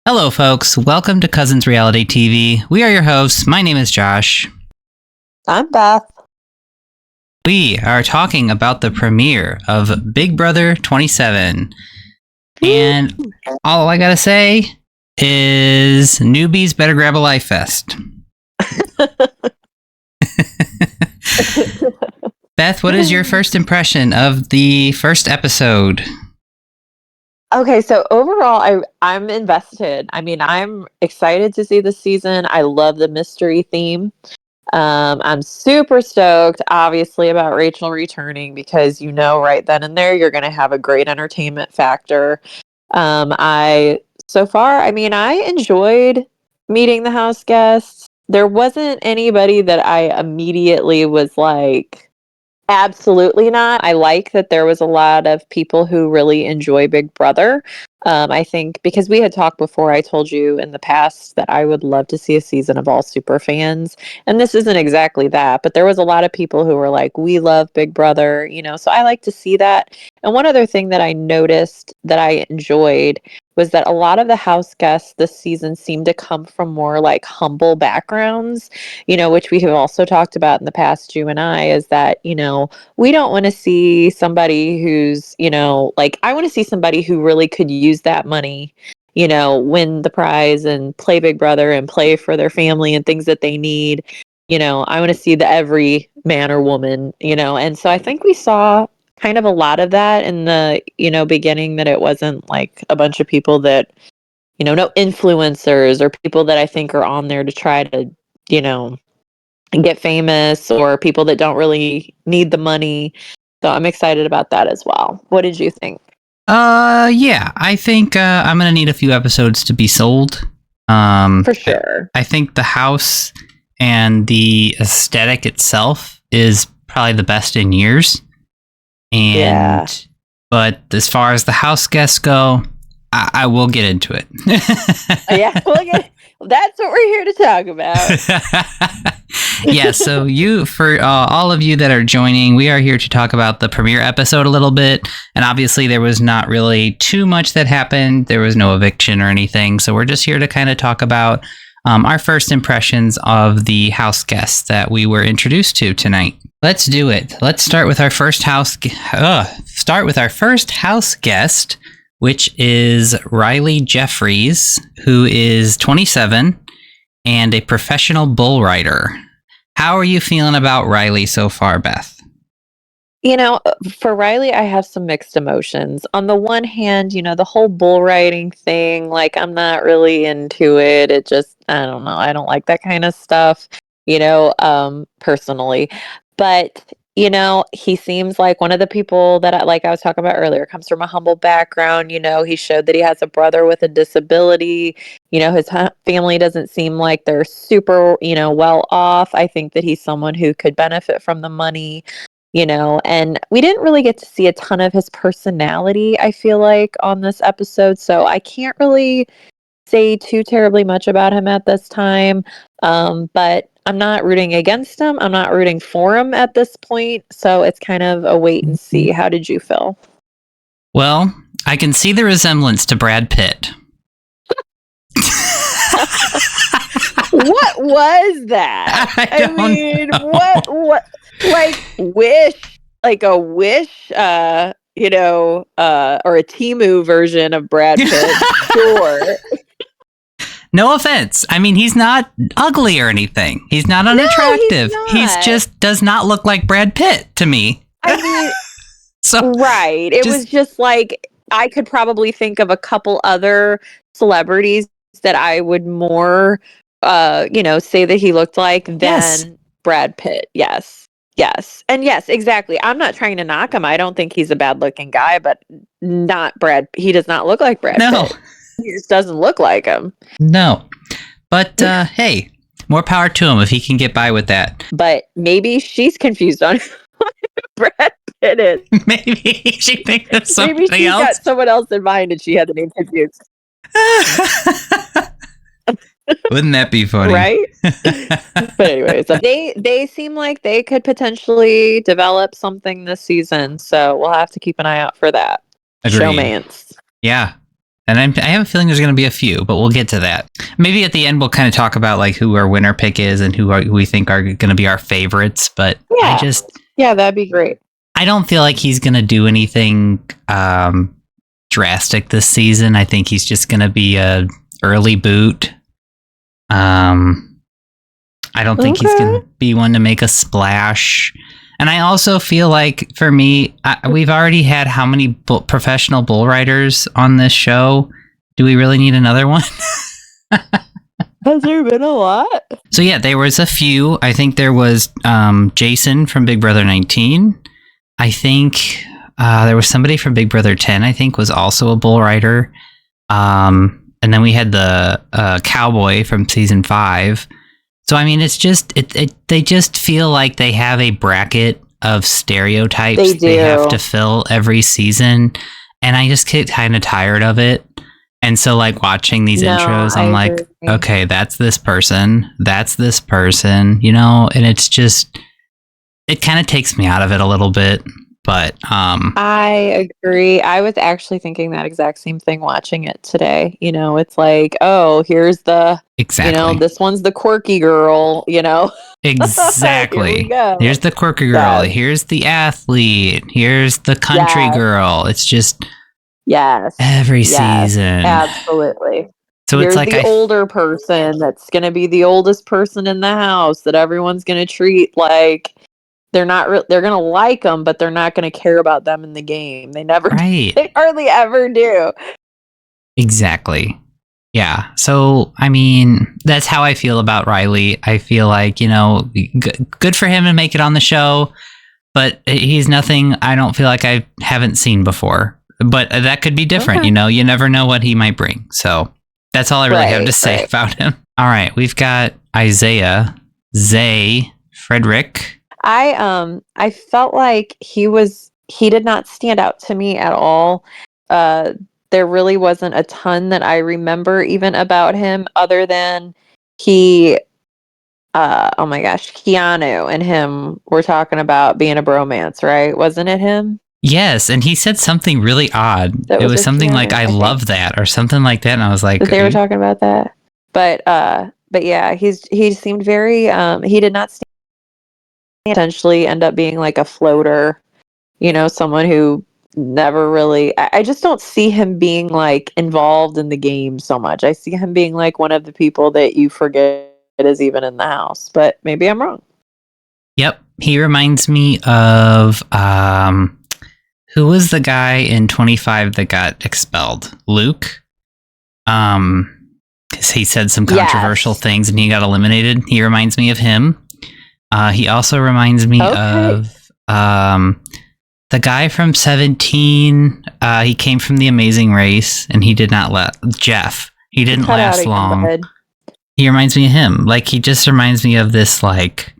Hello, folks. Welcome to Cousins Reality TV. We are your hosts. My name is Josh. I'm Beth. We are talking about the premiere of Big Brother 27. And all I gotta say is newbies better grab a life vest. Beth, what is your first impression of the first episode? Okay, so overall, I'm invested. I mean, I'm excited to see the season. I love the mystery theme. I'm super stoked, obviously, about Rachel returning because right then and there, you're going to have a great entertainment factor. I enjoyed meeting the house guests. There wasn't anybody that I immediately was like, absolutely not. I like that there was a lot of people who really enjoy Big Brother. I think because we had talked before, I told you in the past that I would love to see a season of all super fans. And this isn't exactly that, but there was a lot of people who were like, we love Big Brother, so I like to see that. And one other thing that I noticed that I enjoyed was that a lot of the house guests this season seemed to come from more like humble backgrounds, which we have also talked about in the past, you and I, is that, we don't want to see somebody who's, I want to see somebody who really could use that money, win the prize and play Big Brother and play for their family and things that they need. I want to see the every man or woman, and so I think we saw kind of a lot of that in the, beginning, that it wasn't like a bunch of people that, no influencers or people that I think are on there to try to, get famous, or people that don't really need the money. So I'm excited about that as well. What did you think? Yeah, I think I'm gonna need a few episodes to be sold. For sure. I think the house and the aesthetic itself is probably the best in years. But as far as the house guests go, I will get into it. Yeah, that's what we're here to talk about. Yeah, so for all of you that are joining, we are here to talk about the premiere episode a little bit. And obviously there was not really too much that happened. There was no eviction or anything. So we're just here to kind of talk about our first impressions of the house guests that we were introduced to tonight. Let's do it. Let's start with our first house guest, which is Riley Jeffries, who is 27 and a professional bull rider. How are you feeling about Riley so far, Beth? For Riley, I have some mixed emotions. On the one hand, the whole bull riding thing, like, I'm not really into it. It just, I don't know. I don't like that kind of stuff, personally. But, he seems like one of the people that I was talking about earlier, comes from a humble background. He showed that he has a brother with a disability. His family doesn't seem like they're super, well off. I think that he's someone who could benefit from the money. And we didn't really get to see a ton of his personality, I feel like, on this episode. So I can't really say too terribly much about him at this time. But I'm not rooting against him. I'm not rooting for him at this point. So it's kind of a wait and see. How did you feel? Well, I can see the resemblance to Brad Pitt. What was that? I mean, know. what Wish, like a Wish, or a Temu version of Brad Pitt. Sure. No offense. I mean, he's not ugly or anything. He's not unattractive. No, he's just does not look like Brad Pitt to me. I mean, right. It was just like, I could probably think of a couple other celebrities that I would more, say that he looked like than Brad Pitt. Yes. And yes, exactly. I'm not trying to knock him. I don't think he's a bad looking guy, but he does not look like Brad Pitt. He just doesn't look like him. No. But hey, more power to him if he can get by with that. But maybe she's confused on who Brad Pitt is. Maybe she thinks of somebody else. Maybe she got someone else in mind and she had the name confused. Wouldn't that be funny? Right? But anyway, so they seem like they could potentially develop something this season. So we'll have to keep an eye out for that. Agreed. Showmance. Yeah. And I have a feeling there's going to be a few, but we'll get to that. Maybe at the end we'll kind of talk about like who our winner pick is and who we think are going to be our favorites. But yeah, that'd be great. I don't feel like he's going to do anything drastic this season. I think he's just going to be a early boot. I don't think he's going to be one to make a splash. And I also feel like, for me, we've already had how many professional bull riders on this show? Do we really need another one? Has there been a lot? So yeah, there was a few. I think there was Jason from Big Brother 19. I think there was somebody from Big Brother 10, I think, was also a bull rider. And then we had the cowboy from season 5. So, I mean, it's just, they just feel like they have a bracket of stereotypes they have to fill every season. And I just get kind of tired of it. And so, like, watching these intros, I'm like, okay, that's this person, you know, and it's just, it kind of takes me out of it a little bit. But I agree. I was actually thinking that exact same thing watching it today. You know, it's like, oh, here's the you know, this one's the quirky girl, you know. Exactly. Here's the quirky girl. Yes. Here's the athlete. Here's the country girl. It's just every season. Absolutely. So here's it's like the older person that's going to be the oldest person in the house that everyone's going to treat like they're not they're going to like them, but they're not going to care about them in the game. They never they hardly ever do. Exactly. Yeah. So, I mean, that's how I feel about Riley. I feel like, you know, good for him to make it on the show, but he's nothing I don't feel like I haven't seen before. But that could be different, you know, you never know what he might bring. So that's all I really have to say about him. All right. We've got Isaiah, Zay, Frederick. I felt like he did not stand out to me at all. There really wasn't a ton that I remember even about him other than oh my gosh, Keanu and him were talking about being a bromance, right? Wasn't it him? Yes, and he said something really odd. It was something Keanu, like, I love that, or something like that, and I was like... They were talking about that. But yeah, he seemed very... he did not essentially end up being like a floater, you know, someone who never really... I just don't see him being like involved in the game so much. I see him being like one of the people that you forget is even in the house, but maybe I'm wrong. Yep, he reminds me of... who was the guy in 25 that got expelled? Luke? Because he said some controversial things and he got eliminated. He reminds me of him. He also reminds me of the guy from 17. He came from The Amazing Race and he did not Jeff. He didn't last long. He reminds me of him. Like, he just reminds me of this, like...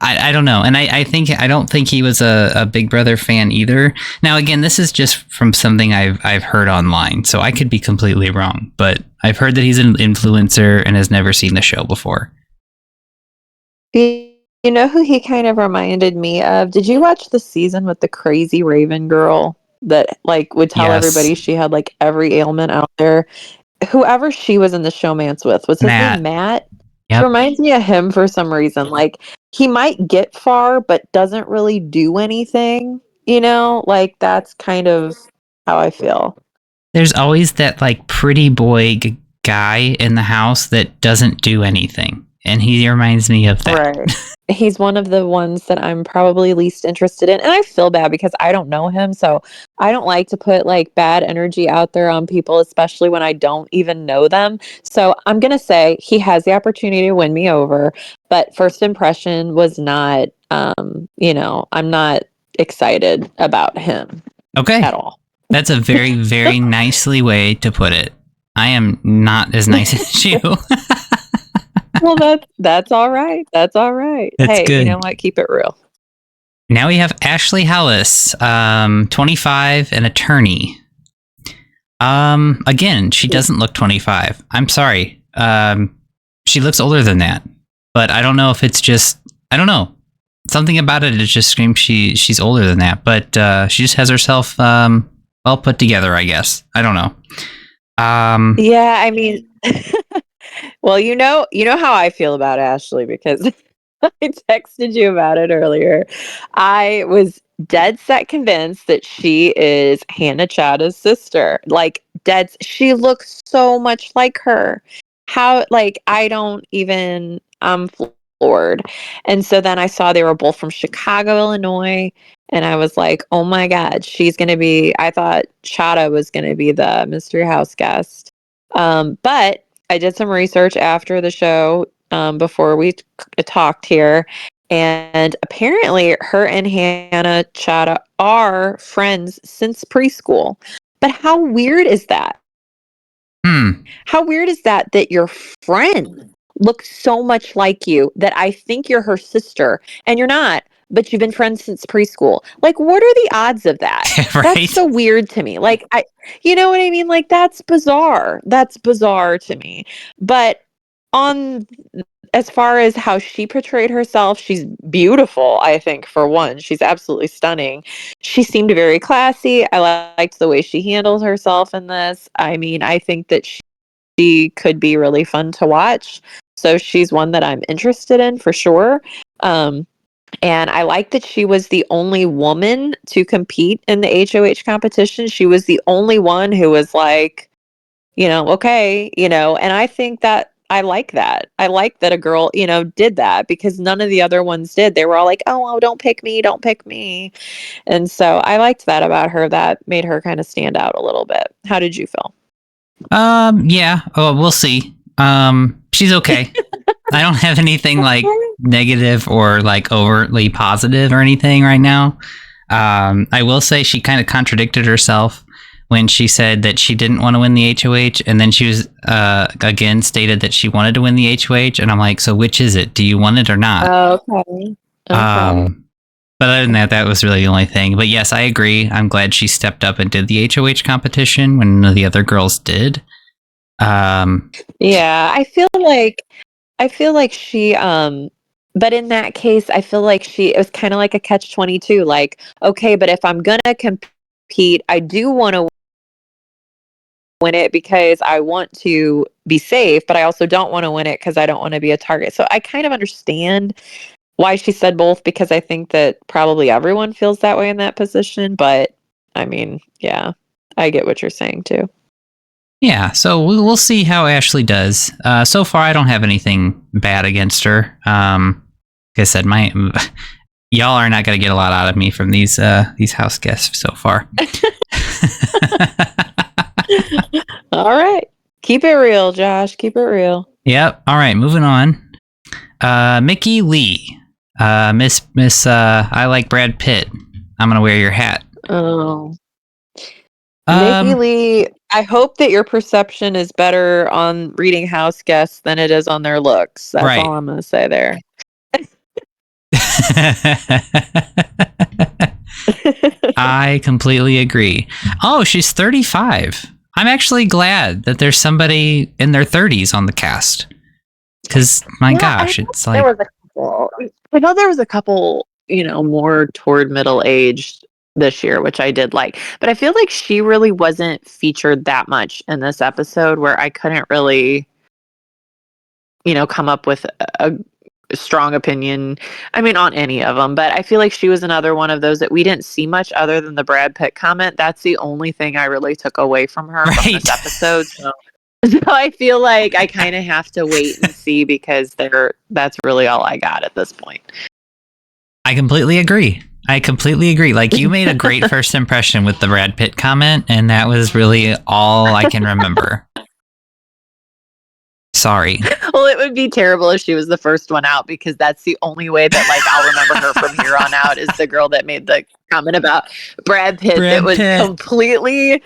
I don't know. And I don't think he was a Big Brother fan either. Now, again, this is just from something I've heard online, so I could be completely wrong. But I've heard that he's an influencer and has never seen the show before. You know who he kind of reminded me of? Did you watch the season with the crazy Raven girl that like would tell everybody she had like every ailment out there? Whoever she was in the showmance with, was his name Matt? Yep. It reminds me of him for some reason. Like, he might get far, but doesn't really do anything. You know, like, that's kind of how I feel. There's always that, like, pretty boy guy in the house that doesn't do anything. And he reminds me of that. Right. He's one of the ones that I'm probably least interested in. And I feel bad because I don't know him. So I don't like to put like bad energy out there on people, especially when I don't even know them. So I'm going to say he has the opportunity to win me over. But first impression was not, you know, I'm not excited about him. Okay. At all. That's a very, very nicely way to put it. I am not as nice as you. Well, that's all right. That's all right. That's good. You know what? Keep it real. Now we have Ashley Hallis, 25, an attorney. Again, she doesn't look 25. I'm sorry. She looks older than that. But I don't know if it's just... I don't know. Something about it just screams she's older than that. But she just has herself a well put together, I guess. I don't know. Yeah, I mean, well, you know how I feel about Ashley because I texted you about it earlier. I was dead set convinced that she is Hannah Chada's sister. Like she looks so much like her. How like I don't even I'm floored. And so then I saw they were both from Chicago, Illinois, and I was like, "Oh my god, she's going to be I thought Chada was going to be the mystery house guest." But I did some research after the show before we talked here, and apparently her and Hannah Chada are friends since preschool. But how weird is that? How weird is that your friend looks so much like you that I think you're her sister and you're not, but you've been friends since preschool. Like, what are the odds of that? Right? That's so weird to me. Like, you know what I mean? Like, that's bizarre. That's bizarre to me. But on as far as how she portrayed herself, she's beautiful, I think, for one. She's absolutely stunning. She seemed very classy. I liked the way she handles herself in this. I mean, I think that she could be really fun to watch. So she's one that I'm interested in for sure. And I like that she was the only woman to compete in the HOH competition. She was the only one who was like, okay, and I think that I like that. I like that a girl, did that because none of the other ones did. They were all like, oh, don't pick me, don't pick me. And so I liked that about her. That made her kind of stand out a little bit. How did you feel? Yeah. Oh, we'll see. She's okay. I don't have anything like negative or like overtly positive or anything right now. I will say she kind of contradicted herself when she said that she didn't want to win the HOH, and then she was again stated that she wanted to win the HOH, and I'm like, so which is it? Do you want it or not? Okay. But other than that, that was really the only thing. But yes, I agree. I'm glad she stepped up and did the HOH competition when none of the other girls did. Yeah, I feel like she but in that case, I feel like it was kind of like a catch-22. Like, okay, but if I'm gonna compete, I do want to win it because I want to be safe, but I also don't want to win it because I don't want to be a target. So I kind of understand why she said both because I think that probably everyone feels that way in that position. But I mean, yeah, I get what you're saying too. Yeah, so we'll see how Ashley does. So far, I don't have anything bad against her. Like I said, y'all are not going to get a lot out of me from these house guests so far. All right, keep it real, Josh. Keep it real. Yep. All right, moving on. Mickey Lee, Miss. I like Brad Pitt. I'm gonna wear your hat. Oh. Mickey Lee, I hope that your perception is better on reading house guests than it is on their looks. That's right. all I'm going to say there. I completely agree. Oh, she's 35. I'm actually glad that there's somebody in their 30s on the cast. Because, my gosh, it's like... I know there was a couple, more toward middle-aged this year, which I did like. But I feel like she really wasn't featured that much in this episode where I couldn't really, come up with a strong opinion. I mean, on any of them. But I feel like she was another one of those that we didn't see much other than the Brad Pitt comment. That's the only thing I really took away from her from this episode. So I feel like I kind of have to wait and see because that's really all I got at this point. I completely agree. Like, you made a great first impression with the Brad Pitt comment, and that was really all I can remember. Sorry. Well, it would be terrible if she was the first one out because that's the only way that I'll remember her from here on out is the girl that made the comment about Brad Pitt that was completely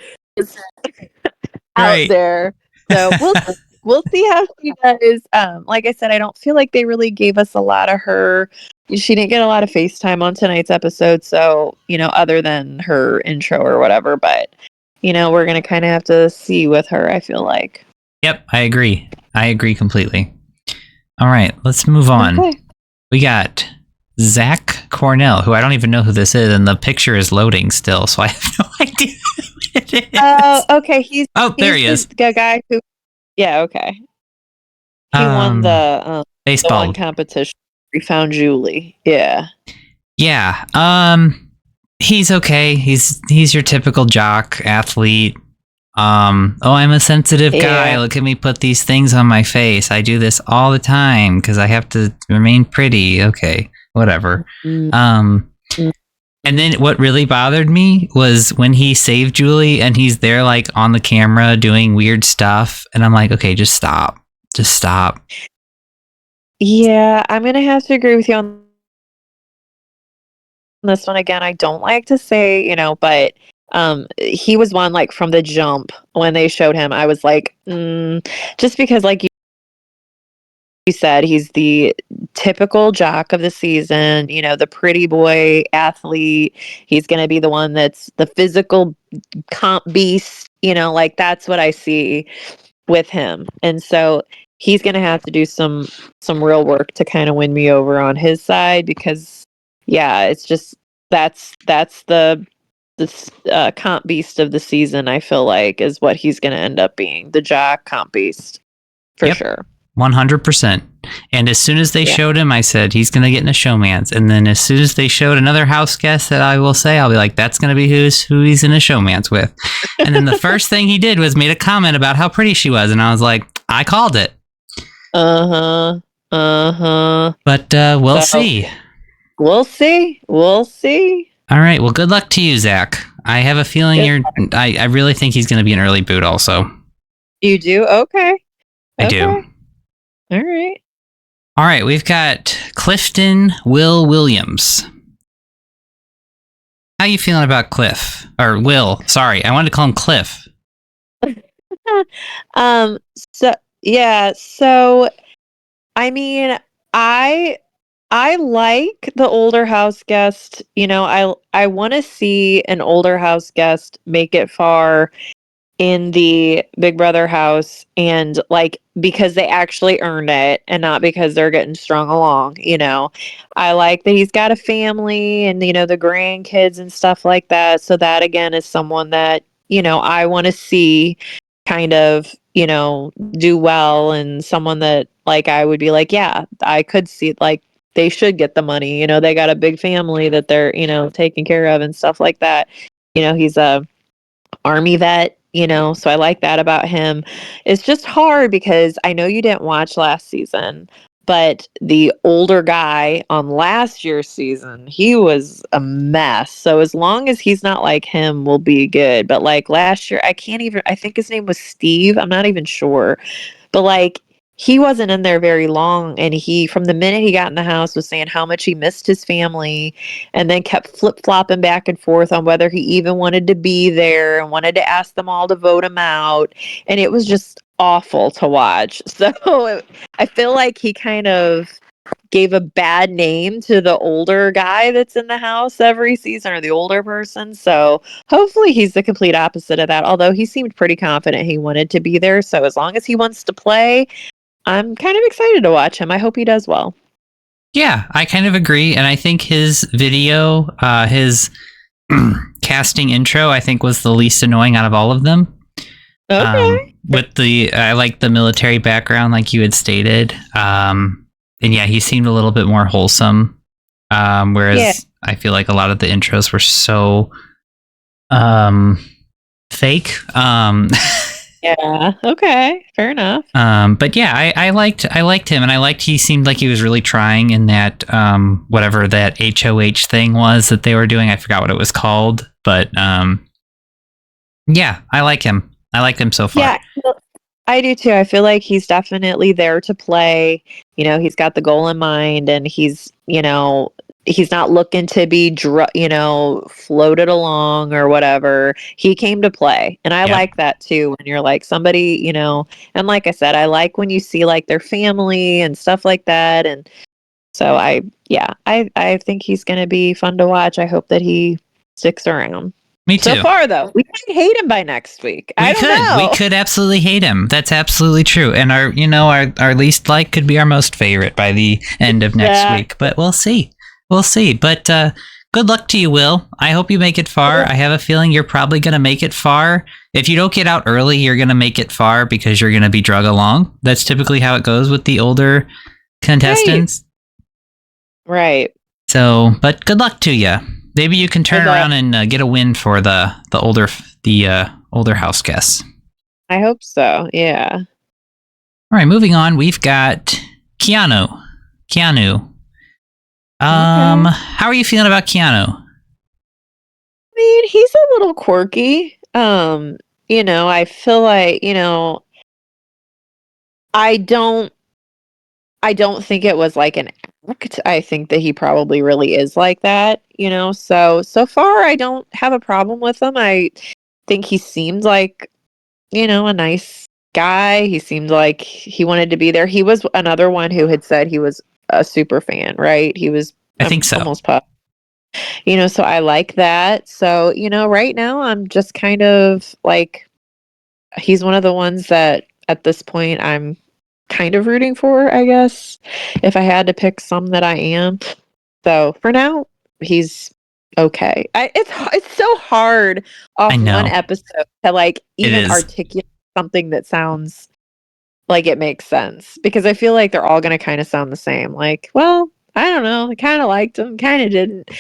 out there. So we'll see how she does. Like I said, I don't feel like they really gave us a lot of her. She didn't get a lot of FaceTime on tonight's episode, so other than her intro or whatever. But we're gonna kind of have to see with her. I feel like. Yep, I agree completely. All right, let's move on. Okay. We got Zach Cornell, who I don't even know who this is, and the picture is loading still, so I have no idea who it is. Oh, okay. He's there he is. The guy who. Yeah, okay. He won the baseball one competition. We found Julie. Yeah. Yeah. He's okay. He's your typical jock athlete. I'm a sensitive guy. Look at me put these things on my face. I do this all the time because I have to remain pretty. Okay, whatever. And then what really bothered me was when he saved Julie and he's there like on the camera doing weird stuff. And I'm like, okay, just stop. Just stop. Yeah, I'm going to have to agree with you on this one again. I don't like to say, but he was one like from the jump when they showed him. I was like, just because like you said, he's the typical jock of the season, the pretty boy athlete. He's going to be the one that's the physical comp beast, like that's what I see with him. And so he's going to have to do some real work to kind of win me over on his side because it's just that's the comp beast of the season. I feel like is what he's going to end up being, the jock comp beast for sure. 100%. And as soon as they showed him, I said, he's going to get in a showman's. And then as soon as they showed another house guest that I will say, I'll be like, that's going to be who he's in a showman's with. And then the first thing he did was made a comment about how pretty she was. And I was like, I called it. But we'll see. We'll see. All right. Well, good luck to you, Zach. I have a feeling I really think he's going to be an early boot also. You do? Okay. I do. All right, we've got Clifton Will Williams. How you feeling about Cliff? Or Will, sorry. I wanted to call him Cliff. So I mean, I like the older house guest. I want to see an older house guest make it far in the Big Brother house, and like because they actually earned it and not because they're getting strung along. I like that he's got a family and the grandkids and stuff like that. So that again is someone that I want to see kind of do well, and someone that like I would be like, yeah, I could see like they should get the money. They got a big family that they're taking care of and stuff like that. He's a Army vet, so I like that about him. It's just hard because I know you didn't watch last season, but the older guy on last year's season, he was a mess. So as long as he's not like him, we'll be good. But like last year, I think his name was Steve. I'm not even sure. But like, he wasn't in there very long, and he, from the minute he got in the house, was saying how much he missed his family, and then kept flip-flopping back and forth on whether he even wanted to be there and wanted to ask them all to vote him out, and it was just awful to watch. So I feel like he kind of gave a bad name to the older guy that's in the house every season, or the older person. So hopefully he's the complete opposite of that, although he seemed pretty confident he wanted to be there. So as long as he wants to play, I'm kind of excited to watch him. I hope he does well. Yeah, I kind of agree. And I think his video, his casting intro, I think was the least annoying out of all of them. Okay. I like the military background, like you had stated. And yeah, he seemed a little bit more wholesome. Whereas I feel like a lot of the intros were so fake. Yeah. Okay. Fair enough. But yeah, I liked him, and I liked he seemed like he was really trying in that whatever that HOH thing was that they were doing. I forgot what it was called, but yeah, I like him. I liked him so far. Yeah, I do too. I feel like he's definitely there to play. He's got the goal in mind, and he's he's not looking to be floated along or whatever. He came to play, and I like that too, when you're like somebody, and like I said, I like when you see like their family and stuff like that. And so I think he's going to be fun to watch. I hope that he sticks around. Me too. So far, though, we might hate him by next week. We could absolutely hate him. That's absolutely true. And our least like could be our most favorite by the end of next week. But we'll see. We'll see. But good luck to you, Will. I hope you make it far. I have a feeling you're probably going to make it far. If you don't get out early, you're going to make it far because you're going to be drug along. That's typically how it goes with the older contestants. Right. So, but good luck to you. Maybe you can turn around and get a win for the older house guests. I hope so. Yeah. All right, moving on. We've got Keanu. How are you feeling about Keanu? I mean, he's a little quirky. I feel like, I don't think it was like an act. I think that he probably really is like that, so far I don't have a problem with him. I think he seemed like, a nice guy. He seemed like he wanted to be there. He was another one who had said he was a super fan, right? He was I think so. Almost puff. So I like that. So, right now I'm just kind of like, he's one of the ones that at this point I'm kind of rooting for, I guess, if I had to pick some that I am. So for now, he's okay. It's so hard off one episode to like even articulate something that sounds like it makes sense, because I feel like they're all going to kind of sound the same. Like, well, I don't know. I kind of liked him, kind of didn't.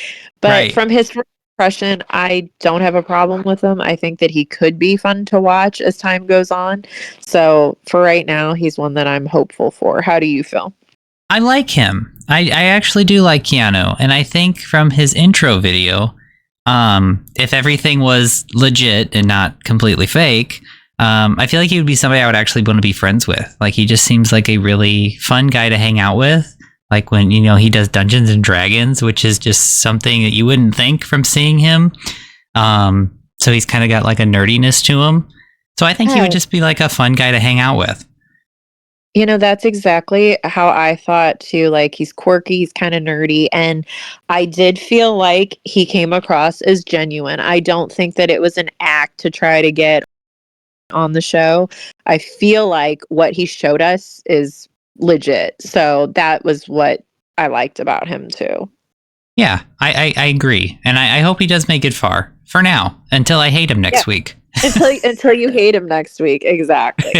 But from his first impression, I don't have a problem with him. I think that he could be fun to watch as time goes on. So for right now, he's one that I'm hopeful for. How do you feel? I like him. I actually do like Keanu. And I think from his intro video, if everything was legit and not completely fake, I feel like he would be somebody I would actually want to be friends with. Like, he just seems like a really fun guy to hang out with. Like when, he does Dungeons and Dragons, which is just something that you wouldn't think from seeing him. So he's kind of got like a nerdiness to him. So I think he would just be like a fun guy to hang out with. That's exactly how I thought too. Like, he's quirky, he's kind of nerdy, and I did feel like he came across as genuine. I don't think that it was an act to try to get on the show. I feel like what he showed us is legit. So that was what I liked about him too. Yeah, I agree. And I hope he does make it far. For now, until I hate him next week. until you hate him next week. Exactly.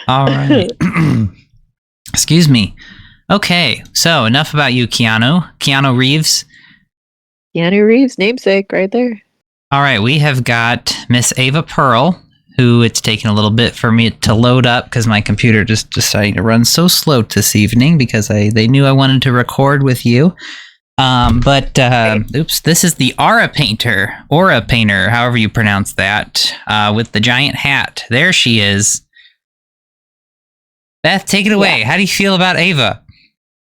All right. Excuse me. Okay, so enough about you, Keanu. Keanu Reeves, namesake right there. All right, we have got Miss Ava Pearl, who it's taken a little bit for me to load up because my computer just decided to run so slow this evening because they knew I wanted to record with you. Oops, this is the aura painter, however you pronounce that, with the giant hat. There she is. Beth, take it away. How do you feel about Ava?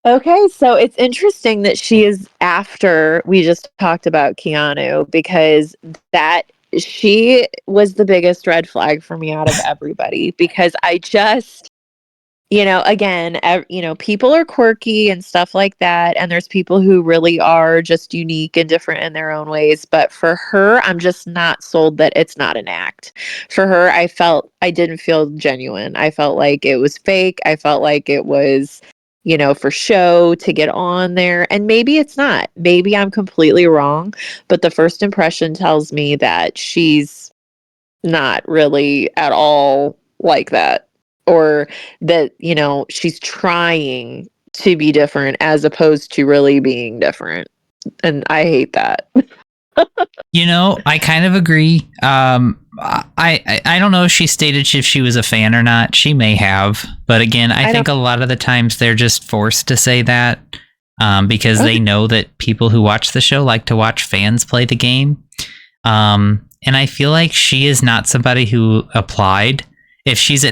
Okay, so it's interesting that she is after we just talked about Keanu, because she was the biggest red flag for me out of everybody, because I just, again, people are quirky and stuff like that, and there's people who really are just unique and different in their own ways, but for her, I'm just not sold that it's not an act. For her, I didn't feel genuine. I felt like it was fake. I felt like it was, for show to get on there. And maybe it's not. Maybe I'm completely wrong. But the first impression tells me that she's not really at all like that. Or that, she's trying to be different as opposed to really being different. And I hate that. I kind of agree. I don't know if she stated if she was a fan or not. She may have, but again, I think a lot of the times they're just forced to say that because they know that people who watch the show like to watch fans play the game. And I feel like she is not somebody who applied. If she's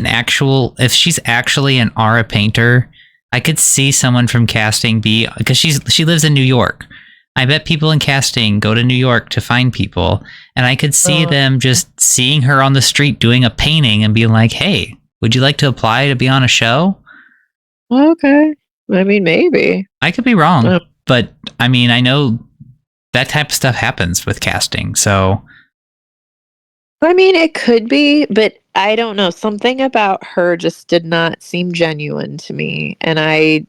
actually an aura painter, I could see someone from casting because she lives in New York. I bet people in casting go to New York to find people, and I could see them just seeing her on the street doing a painting and being like, hey, would you like to apply to be on a show? Okay. I mean, maybe. I could be wrong, but I mean, I know that type of stuff happens with casting, so. I mean, it could be, but I don't know. Something about her just did not seem genuine to me, and I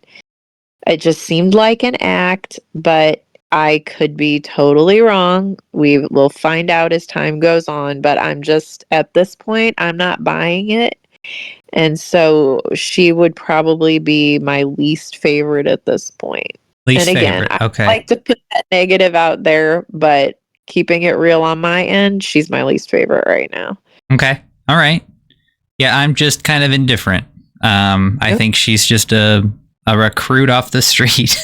It just seemed like an act, but I could be totally wrong. We will find out as time goes on, but I'm just at this point, I'm not buying it. And so she would probably be my least favorite at this point. Least And again, favorite. I Okay. like to put that negative out there, but keeping it real on my end, she's my least favorite right now. Okay. All right. Yeah, I'm just kind of indifferent. I think she's just a recruit off the street.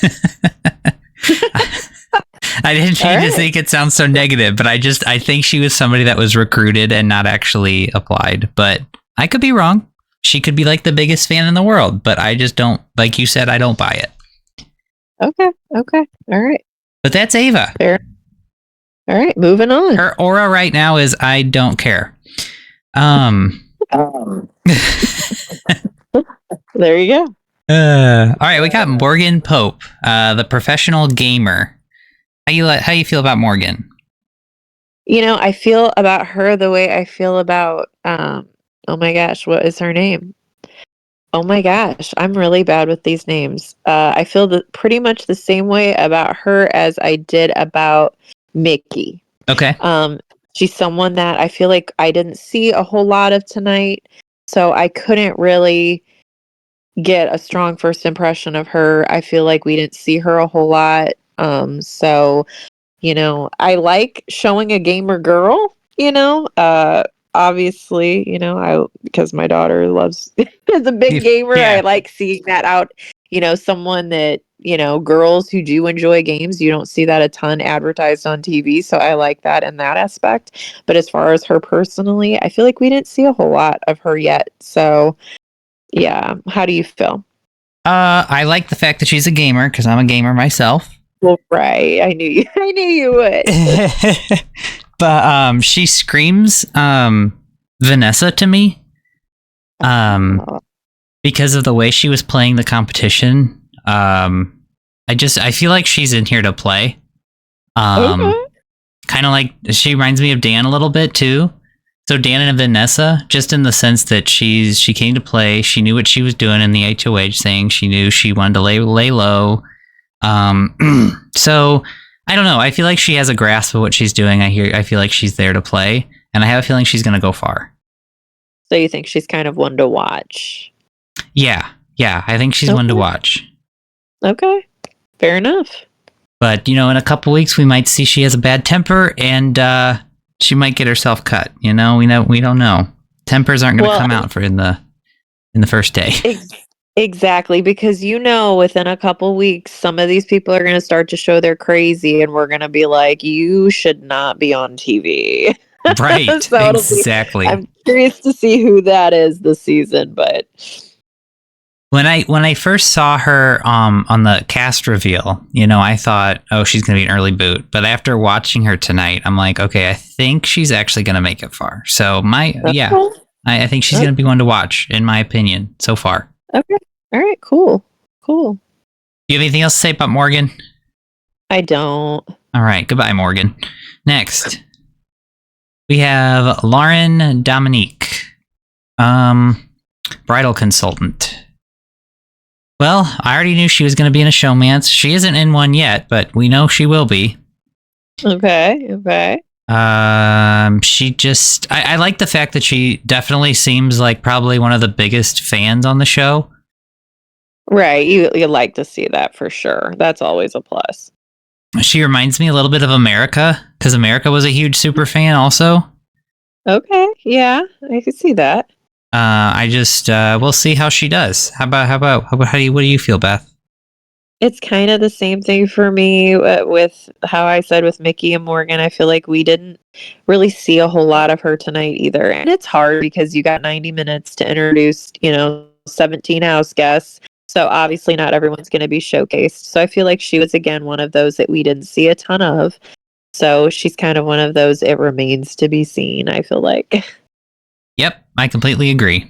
I didn't mean to think it sounds so negative, but I think she was somebody that was recruited and not actually applied. But I could be wrong. She could be like the biggest fan in the world, but I just don't, like you said, I don't buy it. Okay. All right. But that's Ava. Fair. All right, moving on. Her aura right now is I don't care. There you go. All right, we got Morgan Pope, the professional gamer. How you feel about Morgan? You know, I feel about her the way I feel about oh my gosh, what is her name? Oh my gosh, I'm really bad with these names. I feel pretty much the same way about her as I did about Mickey. Okay. She's someone that I feel like I didn't see a whole lot of tonight, so I couldn't really get a strong first impression of her. I feel like we didn't see her a whole lot. So, you know, I like showing a gamer girl, you know, obviously, you know, because my daughter is a big gamer. Yeah. I like seeing that out, you know, someone that, you know, girls who do enjoy games, you don't see that a ton advertised on TV. So I like that in that aspect. But as far as her personally, I feel like we didn't see a whole lot of her yet. So yeah. How do you feel? I like the fact that she's a gamer because I'm a gamer myself. Well, right. I knew you would. But she screams Vanessa to me. Because of the way she was playing the competition. I feel like she's in here to play. Kind of like she reminds me of Dan a little bit too. So Dan and Vanessa, just in the sense that she came to play, she knew what she was doing in the HOH thing. She knew she wanted to lay low. So I don't know. I feel like she has a grasp of what she's doing. I feel like she's there to play, and I have a feeling she's going to go far. So you think she's kind of one to watch? Yeah, I think she's one to watch. Okay, fair enough. But you know, in a couple weeks, we might see she has a bad temper, and she might get herself cut. You know, we don't know. Tempers aren't going to come out in the first day. Exactly, because you know, within a couple weeks, some of these people are going to start to show they're crazy, and we're going to be like, "You should not be on TV." Right? Exactly. I'm curious to see who that is this season, but when I first saw her on the cast reveal, you know, I thought, oh, she's going to be an early boot. But after watching her tonight, I'm like, okay, I think she's actually going to make it far. So I think she's going to be one to watch, in my opinion, so far. Okay. All right. Cool. Do you have anything else to say about Morgan? I don't. All right. Goodbye, Morgan. Next, we have Lauren Dominique, bridal consultant. Well, I already knew she was going to be in a showmance. She isn't in one yet, but we know she will be. Okay. She just... I like the fact that she definitely seems like probably one of the biggest fans on the show. Right. You like to see that for sure. That's always a plus. She reminds me a little bit of America, because America was a huge super fan also. Okay. Yeah, I can see that. We'll see how she does. What do you feel, Beth? It's kind of the same thing for me with how I said with Mickey and Morgan. I feel like we didn't really see a whole lot of her tonight either. And it's hard because you got 90 minutes to introduce, 17 house guests. So obviously not everyone's going to be showcased. So I feel like she was, again, one of those that we didn't see a ton of. So she's kind of one of those it remains to be seen, I feel like. Yep, I completely agree.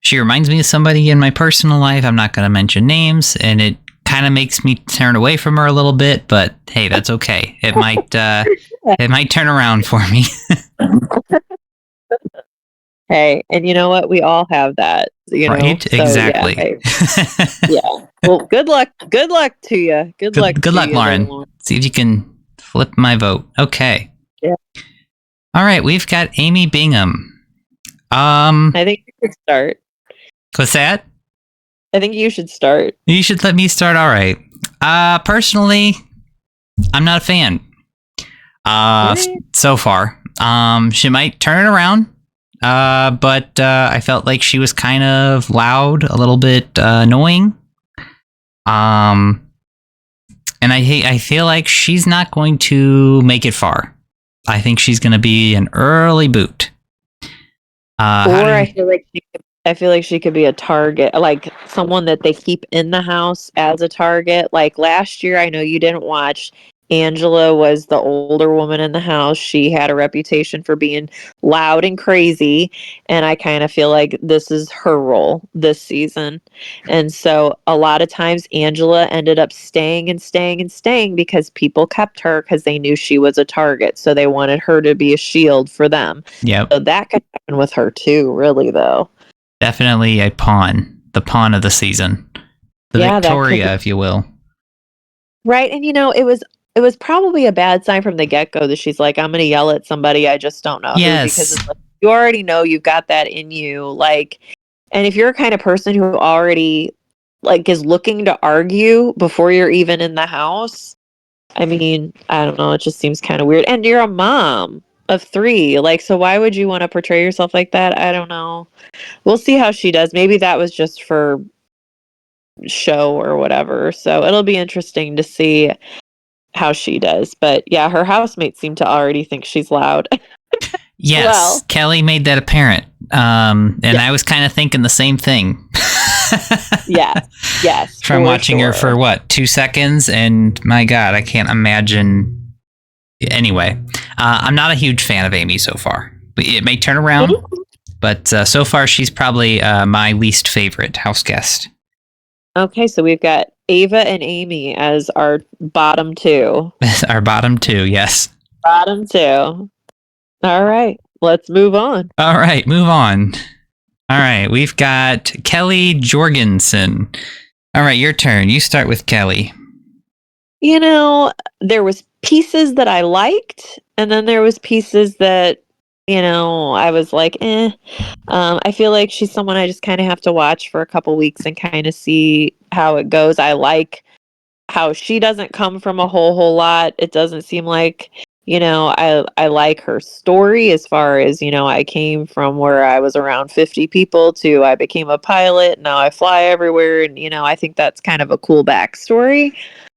She reminds me of somebody in my personal life. I'm not going to mention names, and it kind of makes me turn away from her a little bit, but hey, that's okay. It might turn around for me. Hey, and you know what? We all have that. Right? So Exactly. yeah. Well, good luck. Good luck to you. Good luck Good to luck, you there, Lauren. Lauren. See if you can flip my vote. Okay. Yeah. All right, we've got Amy Bingham. I think you should start. What's that? I think you should start. You should let me start. All right. Personally, I'm not a fan. Right. So far. She might turn it around. But I felt like she was kind of loud, a little bit annoying. And I feel like she's not going to make it far. I think she's going to be an early boot. I feel like she could be a target, like someone that they keep in the house as a target. Like last year, I know you didn't watch. Angela was the older woman in the house. She had a reputation for being loud and crazy, and I kind of feel like this is her role this season. And so a lot of times Angela ended up staying and staying and staying because people kept her because they knew she was a target. So they wanted her to be a shield for them. Yep. So that could happen with her too, really though. Definitely a pawn. The pawn of the season. The Victoria, if you will. Right. And it was probably a bad sign from the get-go that she's like, I'm going to yell at somebody I just don't know who, because it's like, you already know you've got that in you. Like, and if you're a kind of person who already like is looking to argue before you're even in the house, I mean, I don't know, it just seems kind of weird. And you're a mom of 3. Like, so why would you want to portray yourself like that? I don't know. We'll see how she does. Maybe that was just for show or whatever. So it'll be interesting to see how she does. But yeah, her housemates seem to already think she's loud. Yes, well, Kelly made that apparent. And I was kind of thinking the same thing. Yes. From watching her for 2 seconds, and my God, I can't imagine. Anyway, I'm not a huge fan of Amy so far. It may turn around, but so far she's probably my least favorite house guest. Okay, so we've got Ava and Amy as our bottom 2. Our bottom 2, yes. Bottom 2. All right, let's move on. All right, move on. All right, we've got Kelly Jorgensen. All right, your turn. You start with Kelly. There was pieces that I liked, and then there was pieces that, I was like, eh. I feel like she's someone I just kind of have to watch for a couple weeks and kind of see how it goes. I like how she doesn't come from a whole lot. It doesn't seem like, I like her story as far as, I came from where I was around 50 people to I became a pilot. Now I fly everywhere. And, I think that's kind of a cool backstory.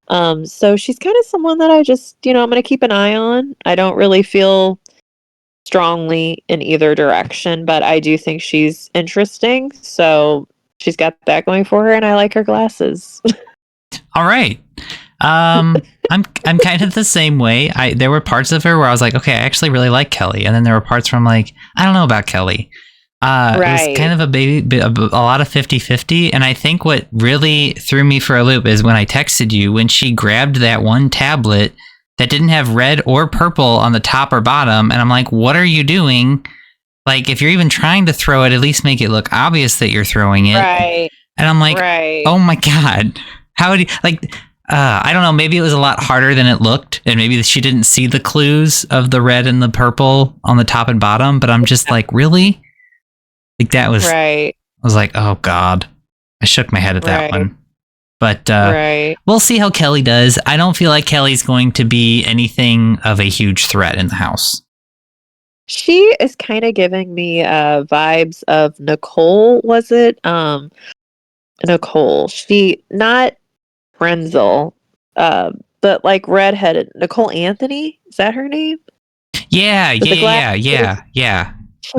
So she's kind of someone that I just, I'm going to keep an eye on. I don't really feel strongly in either direction, but I do think she's interesting. So she's got that going for her, and I like her glasses. All right. I'm kind of the same way. There were parts of her where I was like, okay, I actually really like Kelly, and then there were parts where I'm like, I don't know about Kelly. Right. It was kind of a lot of 50-50, and I think what really threw me for a loop is when I texted you when she grabbed that one tablet that didn't have red or purple on the top or bottom, and I'm like, what are you doing? Like, if you're even trying to throw it, at least make it look obvious that you're throwing it. Right. And I'm like, oh my God, how would you, like, I don't know, maybe it was a lot harder than it looked, and maybe she didn't see the clues of the red and the purple on the top and bottom, but I'm just like, really? Like, that was, I was like, oh God. I shook my head at that one. But we'll see how Kelly does. I don't feel like Kelly's going to be anything of a huge threat in the house. She is kind of giving me vibes of Nicole, was it? Nicole. She, not Frenzel, but like redheaded. Nicole Anthony? Is that her name? Yeah.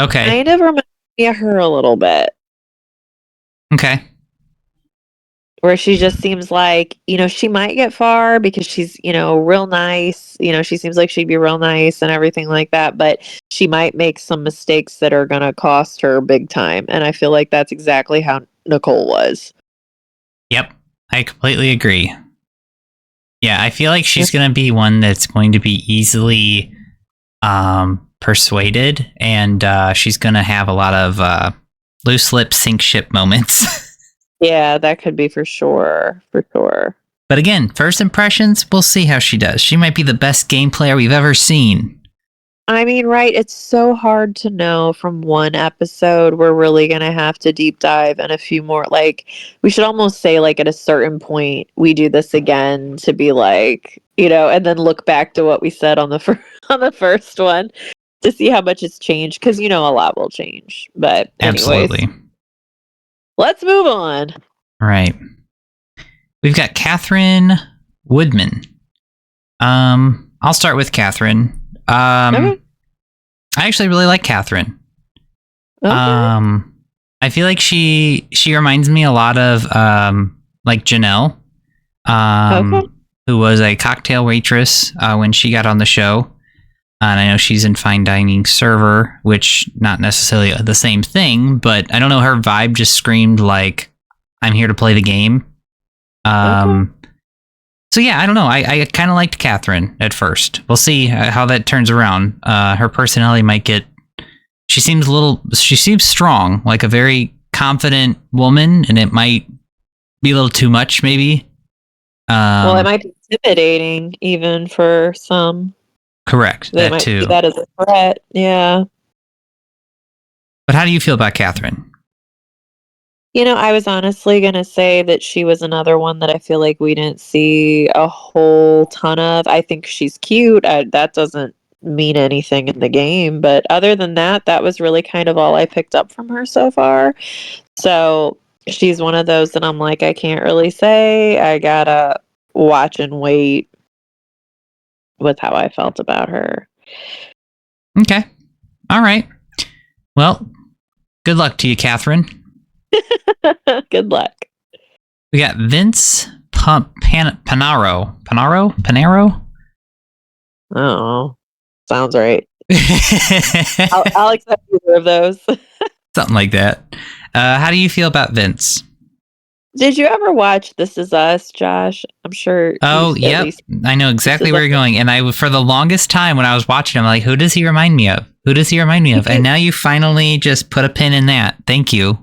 Okay. Kind of reminds me of her a little bit. Okay. Where she just seems like, she might get far because she's, real nice. She seems like she'd be real nice and everything like that. But she might make some mistakes that are going to cost her big time. And I feel like that's exactly how Nicole was. Yep. I completely agree. Yeah, I feel like she's going to be one that's going to be easily persuaded. And she's going to have a lot of loose lip sink ship moments. Yeah, that could be for sure. For sure. But again, first impressions, we'll see how she does. She might be the best game player we've ever seen. I mean, right, it's so hard to know from one episode. We're really going to have to deep dive and a few more. Like, we should almost say, like, at a certain point, we do this again to be like, and then look back to what we said on the on the first one to see how much it's changed, because, a lot will change. But anyways, Absolutely. let's move on. Right. We've got Catherine Woodman. I'll start with Catherine. Okay. I actually really like Catherine. Okay. I feel like she reminds me a lot of like Janelle, who was a cocktail waitress when she got on the show. And I know she's in fine dining server, which not necessarily the same thing, but I don't know, her vibe just screamed like, I'm here to play the game. So yeah, I don't know. I kind of liked Catherine at first. We'll see how that turns around. Her personality might get. She seems strong, like a very confident woman, and it might be a little too much, maybe. Well, it might be intimidating even for some. Correct. They That might too. see that as a threat. Yeah. But how do you feel about Catherine? I was honestly going to say that she was another one that I feel like we didn't see a whole ton of. I think she's cute. That doesn't mean anything in the game. But other than that, that was really kind of all I picked up from her so far. So she's one of those that I'm like, I can't really say. I got to watch and wait with how I felt about her. Okay. All right. Well, good luck to you, Catherine. Good luck. We got Vince Panaro. Panaro? Oh, sounds right. I'll accept either of those. Something like that. How do you feel about Vince? Did you ever watch This Is Us, Josh? I'm sure. Oh, you've at yep. least- I know exactly where you're going. And for the longest time when I was watching, I'm like, who does he remind me of? Who does he remind me of? And now you finally just put a pin in that. Thank you.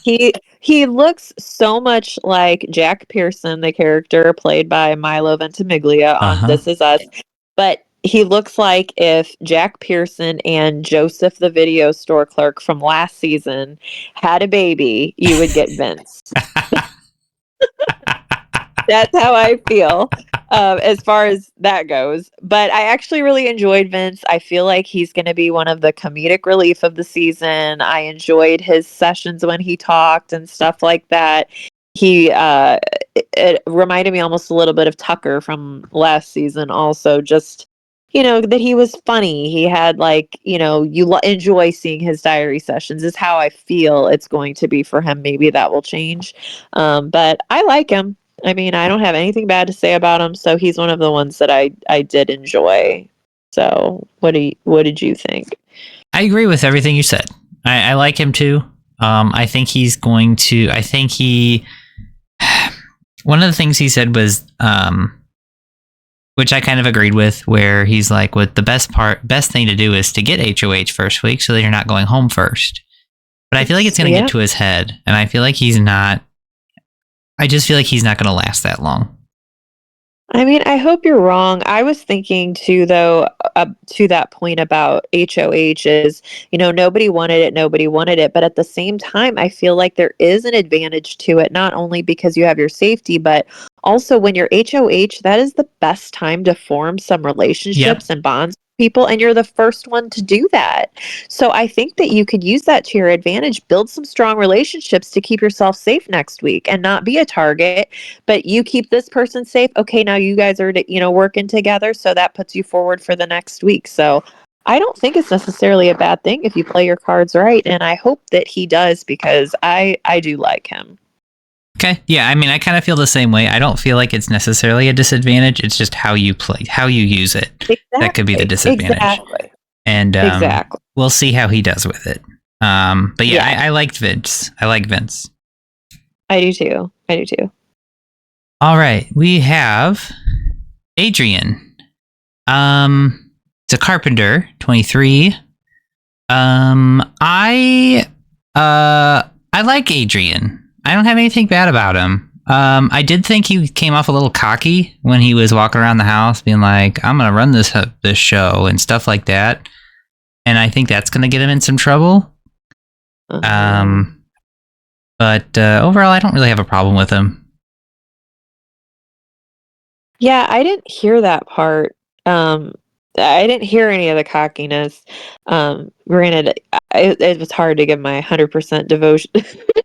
He looks so much like Jack Pearson, the character played by Milo Ventimiglia on This Is Us. But he looks like if Jack Pearson and Joseph, the video store clerk from last season, had a baby, you would get Vince. That's how I feel as far as that goes. But I actually really enjoyed Vince. I feel like he's going to be one of the comedic relief of the season. I enjoyed his sessions when he talked and stuff like that. It reminded me almost a little bit of Tucker from last season also, just that he was funny. He had you enjoy seeing his diary sessions is how I feel it's going to be for him. Maybe that will change. But I like him. I mean, I don't have anything bad to say about him, so he's one of the ones that I did enjoy. So what did you think? I agree with everything you said. I like him too. I think he's going to. I think he. One of the things he said was, which I kind of agreed with, where he's like, "What the best thing to do is to get HOH first week, so that you're not going home first." But I feel like it's going to get to his head, and I feel like he's not. I just feel like he's not going to last that long. I mean, I hope you're wrong. I was thinking too, though, to that point about HOH is, nobody wanted it. But at the same time, I feel like there is an advantage to it, not only because you have your safety, but also when you're HOH, that is the best time to form some relationships and bonds with people. And you're the first one to do that. So I think that you could use that to your advantage, build some strong relationships to keep yourself safe next week and not be a target. But you keep this person safe. Okay, now you guys are, working together. So that puts you forward for the next week. So I don't think it's necessarily a bad thing if you play your cards right. And I hope that he does, because I do like him. Okay. Yeah. I mean, I kind of feel the same way. I don't feel like it's necessarily a disadvantage. It's just how you play, how you use it. Exactly. That could be the disadvantage. Exactly. And exactly. We'll see how he does with it. But yeah. I liked Vince. I like Vince. I do too. All right. We have Adrian. It's a carpenter, 23. I I like Adrian. I don't have anything bad about him. I did think he came off a little cocky when he was walking around the house being like, I'm going to run this show and stuff like that. And I think that's going to get him in some trouble. But overall, I don't really have a problem with him. Yeah, I didn't hear that part. I didn't hear any of the cockiness. Granted, it was hard to give my 100% devotion,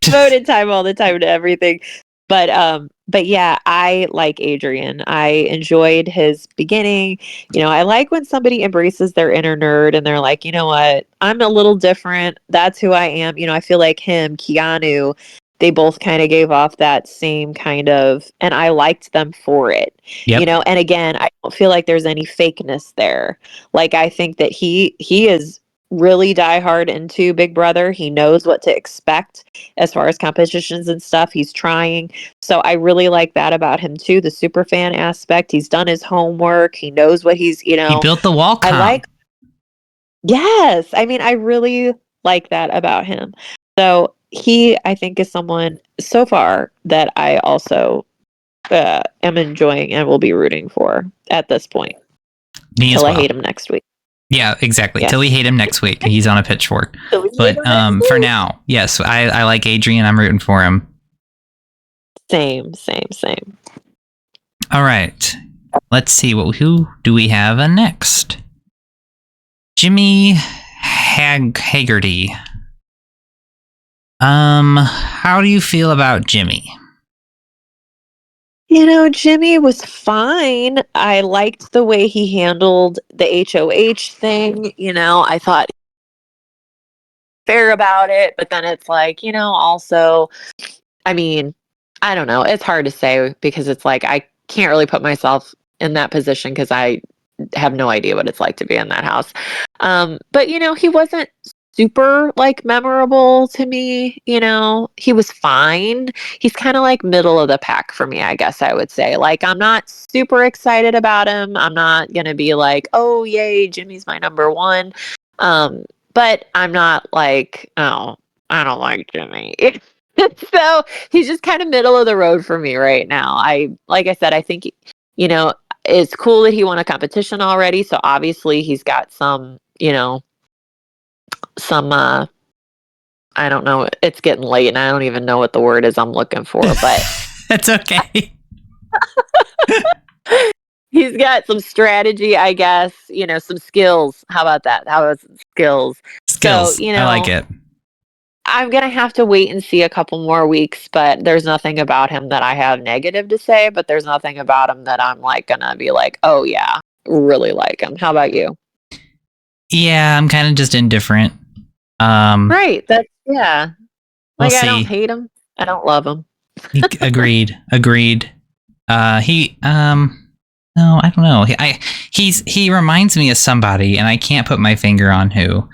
devoted time all the time to everything. But yeah, I like Adrian. I enjoyed his beginning. I like when somebody embraces their inner nerd and they're like, you know what, I'm a little different. That's who I am. I feel like him, Keanu, they both kind of gave off that same kind of, and I liked them for it. Yep. And again, I don't feel like there's any fakeness there. Like, I think that he is really diehard into Big Brother. He knows what to expect as far as competitions and stuff. He's trying. So I really like that about him too. The super fan aspect. He's done his homework. He knows what he's, He built the wall comp. Yes. I mean, I really like that about him. So he, I think, is someone so far that I also am enjoying and will be rooting for at this point. Me as well. I hate him next week. Yeah, exactly. Yes. Till we hate him next week. He's on a pitchfork. But for now, yes, I like Adrian. I'm rooting for him. Same. All right. Let's see. Who do we have next? Jimmy Haggerty. How do you feel about Jimmy? Jimmy was fine. I liked the way he handled the HOH thing. I thought fair about it, but then it's like, also, I mean, I don't know. It's hard to say because it's like, I can't really put myself in that position because I have no idea what it's like to be in that house. But he wasn't super memorable to me. He was fine. He's kind of like middle of the pack for me, I guess I would say. Like, I'm not super excited about him. I'm not gonna be like, oh yay, Jimmy's my number one. But I'm not like, oh, I don't like Jimmy. So he's just kind of middle of the road for me right now. Like I said, I think it's cool that he won a competition already. So obviously he's got some I don't know, it's getting late and I don't even know what the word is I'm looking for, but that's okay. He's got some strategy, I guess, some skills. How about that? How about some skills? Skills. So, I like it. I'm going to have to wait and see a couple more weeks, but there's nothing about him that I have negative to say, but there's nothing about him that I'm going to be like, oh yeah, really like him. How about you? Yeah, I'm kind of just indifferent. Right. That's, yeah. We'll see. I don't hate him. I don't love him. Agreed. No, I don't know. He reminds me of somebody, and I can't put my finger on who.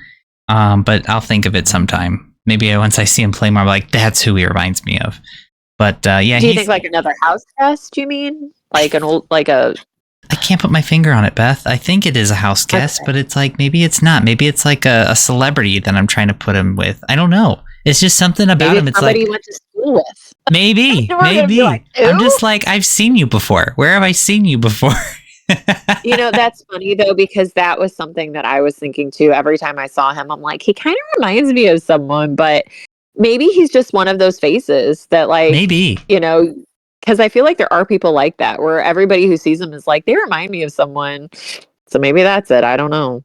But I'll think of it sometime. Maybe once I see him play more, I'm like, that's who he reminds me of. But yeah, do you think like another house guest? You mean like an old I can't put my finger on it, Beth. I think it is a house guest, but it's like maybe it's not. Maybe it's like a celebrity that I'm trying to put him with. I don't know. It's just something about him. It's somebody you went to school with. Maybe. Like, I'm just like, I've seen you before. Where have I seen you before? That's funny though, because that was something that I was thinking too. Every time I saw him, I'm like, he kind of reminds me of someone, but maybe he's just one of those faces that maybe, because I feel like there are people like that where everybody who sees them is like, they remind me of someone. So maybe that's it. I don't know.